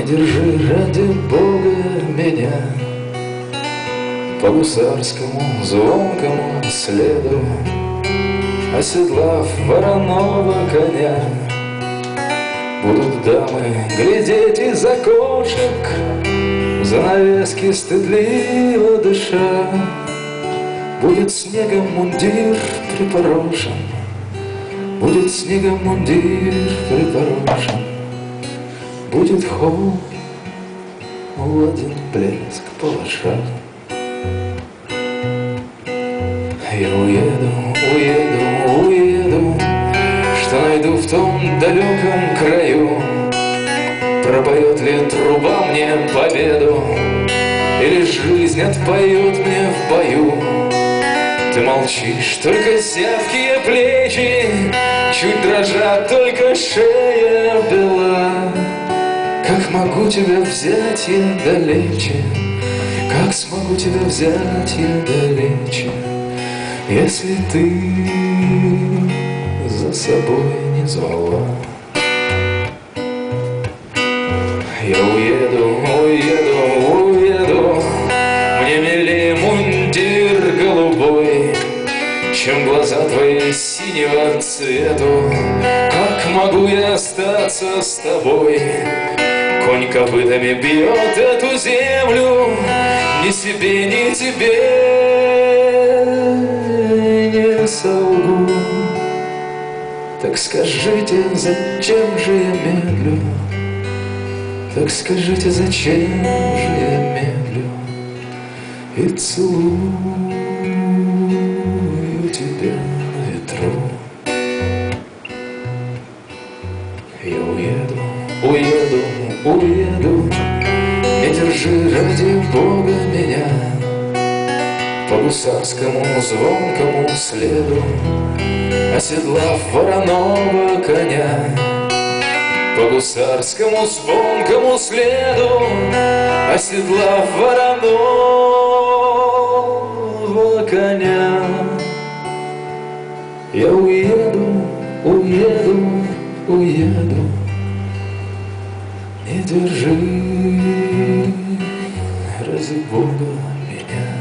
Не держи ради Бога меня по гусарскому звонкому следу, оседлав вороного коня. Будут дамы глядеть из окошек, в занавески стыдливо дыша. Будет снегом мундир припорошен, будет снегом мундир припорошен, будет холод, блеск палаша. Я уеду, уеду, уеду, что найду в том далеком краю. Пропоет ли труба мне победу, или жизнь отпоет мне в бою? Ты молчишь, только зябкие плечи чуть дрожат, только шея бела. Как могу тебя взять я далече, как смогу тебя взять я далече, если ты за собой не звала? Я уеду, уеду, уеду, мне милее мундир голубой, чем глаза твои синего цвету. Как могу я остаться с тобой? Конь копытами бьет эту землю, ни себе, ни тебе не солгу. Так скажите, зачем же я медлю? Так скажите, зачем же я медлю и целую тебя на ветру? Я уеду, уеду, уеду, не держи ради Бога меня по гусарскому звонкому следу, оседлав вороного коня. По гусарскому звонкому следу, оседлав вороного коня. Я уеду, уеду, уеду, не держи ради Бога меня.